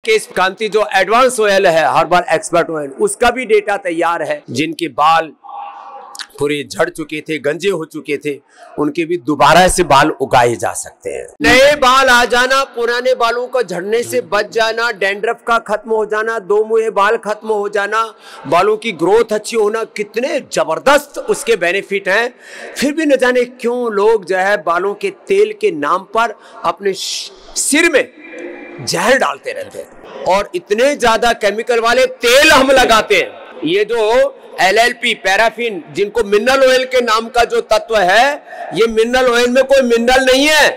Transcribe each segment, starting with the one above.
केश कांति जो advance oil है, herbal expert oil, उसका भी डेटा तैयार है। जिनके बाल पूरे झड़ चुके थे, गंजे हो चुके थे, उनके भी दोबारा से बाल उगाए जा सकते हैं। नए बाल आ जाना, पुराने बालों का झड़ने से बच जाना, डैंड्रफ का खत्म हो जाना, दो मुहे बाल खत्म हो जाना, बालों की ग्रोथ अच्छी होना, कितने जबरदस्त उसके बेनिफिट हैं। फिर भी न जाने क्यों लोग जो है बालों के तेल के नाम पर अपने सिर में जहर डालते रहते हैं और इतने ज्यादा केमिकल वाले तेल हम लगाते हैं। ये जो LLP, पैराफिन, जिनको मिनरल ऑयल के नाम का जो तत्व है, ये मिनरल ऑयल में कोई मिनरल नहीं है,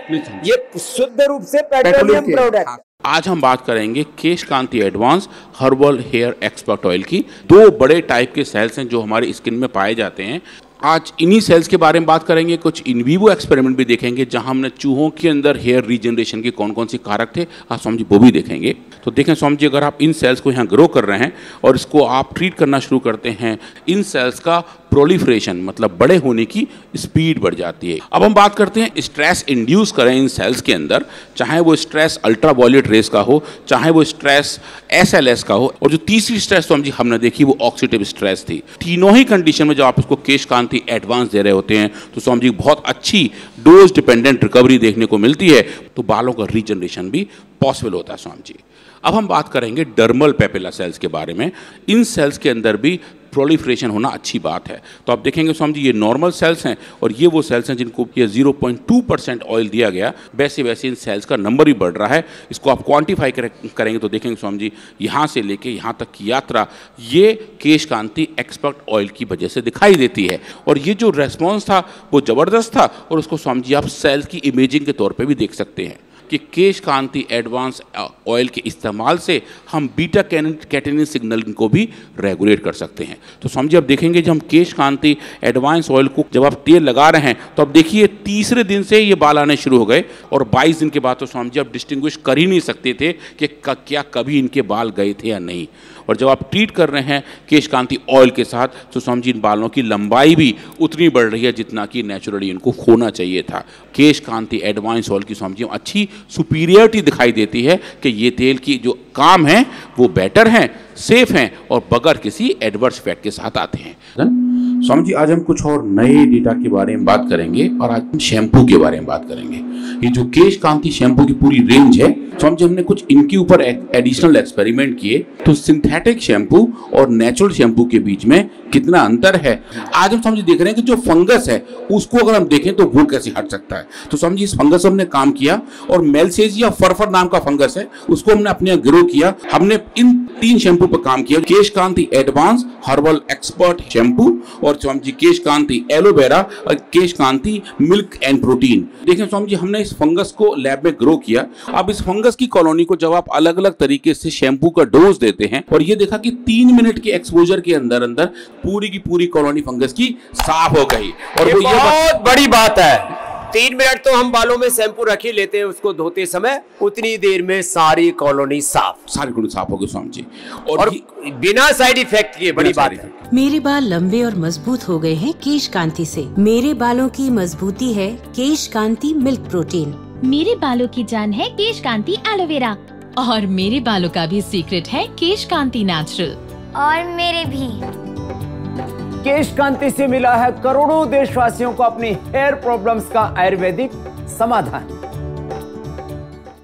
ये शुद्ध रूप से पेट्रोलियम प्रोडक्ट। आज हम बात करेंगे Kesh Kanti advance herbal hair expert oil की। दो बड़े टाइप के सेल्स हैं जो हमारी स्किन में पाए जाते हैं। आज इन्हीं सेल्स के बारे में बात करेंगे, कुछ इन वीवो एक्सपेरिमेंट भी देखेंगे जहां हमने चूहों के अंदर हेयर रीजनरेशन के कौन कौन से कारक थे, आज स्वामी जी वो भी देखेंगे। तो देखें स्वामी जी, अगर आप इन सेल्स को यहाँ ग्रो कर रहे हैं और इसको आप ट्रीट करना शुरू करते हैं, इन सेल्स का प्रोलिफरेशन मतलब बड़े होने की स्पीड बढ़ जाती है। अब हम बात करते हैं स्ट्रेस इंड्यूस करें इन सेल्स के अंदर, चाहे वो स्ट्रेस अल्ट्रावायलेट रेस का हो, चाहे वो स्ट्रेस SLS का हो, और जो तीसरी स्ट्रेस तो हम जी हमने देखी वो ऑक्सीडेटिव स्ट्रेस थी। तीनों ही कंडीशन में जब आप इसको केश कांति एडवांस दे रहे होते हैं तो स्वामी जी बहुत अच्छी डोज डिपेंडेंट रिकवरी देखने को मिलती है, तो बालों का रीजनरेशन भी पॉसिबल होता है स्वामी जी। अब हम बात करेंगे डर्मल पेपिला सेल्स के बारे में। इन सेल्स के अंदर भी प्रोलिफरेशन होना अच्छी बात है। तो आप देखेंगे स्वामी जी, ये नॉर्मल सेल्स हैं और ये वो सेल्स हैं जिनको ये 0.2% ऑयल दिया गया, वैसे वैसे इन सेल्स का नंबर भी बढ़ रहा है। इसको आप क्वांटिफाई करेंगे तो देखेंगे स्वामी जी, यहाँ से लेके यहाँ तक की यात्रा ये केश कांति एक्सपर्ट ऑयल की वजह से दिखाई देती है। और ये जो रेस्पॉन्स था वो ज़बरदस्त था, और उसको स्वामी जी आप सेल्स की इमेजिंग के तौर पर भी देख सकते हैं कि केश कांति एडवांस ऑयल के इस्तेमाल से हम बीटा कैटेनिन सिग्नलिंग को भी रेगुलेट कर सकते हैं। तो समझिए, अब देखेंगे जब हम केश कांति एडवांस ऑयल को जब आप तेल लगा रहे हैं तो अब देखिए तीसरे दिन से ये बाल आने शुरू हो गए, और 22 दिन के बाद तो स्वामी जी आप डिस्टिंग्विश कर ही नहीं सकते थे कि क्या कभी इनके बाल गए थे या नहीं। और जब आप ट्रीट कर रहे हैं केश कांति ऑयल के साथ तो स्वामी जी इन बालों की लंबाई भी उतनी बढ़ रही है जितना कि नेचुरली इनको होना चाहिए था। केश कांति एडवांस ऑयल की स्वामी जी अच्छी सुपीरियरिटी दिखाई देती है कि ये तेल की जो काम है वो बेटर हैं, सेफ हैं और बगैर किसी एडवर्स इफेक्ट के साथ आते हैं। स्वामी जी, आज हम कुछ और नए डेटा के बारे में बात करेंगे और आज हम शैम्पू के बारे में बात करेंगे। ये जो केश कांति शैम्पू की पूरी रेंज है, स्वामी जी हमने कुछ इनके ऊपर एडिशनल एक्सपेरिमेंट किए, तो सिंथेटिक शैम्पू और नेचुरल शैम्पू के बीच में कितना अंतर है। आज हम स्वामी जी देख रहे हैं कि जो फंगस है उसको अगर हम देखें तो वो कैसे हट सकता है। तो स्वामी जी इस फंगस हमने काम किया, और मेलसेजिया फरफर नाम का फंगस है उसको हमने अपने यहाँ ग्रो किया। हमने इन 3 शैम्पू पर काम किया, केश Kanti advance herbal expert shampoo, और स्वामी जी केश कांति एलोवेरा और केश कांति मिल्क एंड प्रोटीन। देखें स्वामी जी, हमने इस फंगस को लैब में ग्रो किया। अब इस फंगस की कॉलोनी को जब आप अलग अलग तरीके से शैम्पू का डोज देते हैं, और ये देखा कि 3 मिनट के एक्सपोजर के अंदर अंदर पूरी की पूरी कॉलोनी फंगस की साफ हो गई। और ये बहुत बड़ी बात है। 3 मिनट तो हम बालों में शैम्पू रख ही लेते हैं उसको धोते समय, उतनी देर में सारी कॉलोनी साफ हो गई स्वामी जी, और बिना साइड इफेक्ट के। बड़ी बात है। मेरे बाल लंबे और मजबूत हो गए हैं केश कांति से। मेरे बालों की मजबूती है केश कांति मिल्क प्रोटीन। मेरे बालों की जान है केश कांति एलोवेरा, और मेरे बालों का भी सीक्रेट है केश कांति नेचुरल। और मेरे भी। केश कांति से मिला है करोड़ों देशवासियों को अपनी हेयर प्रॉब्लम्स का आयुर्वेदिक समाधान।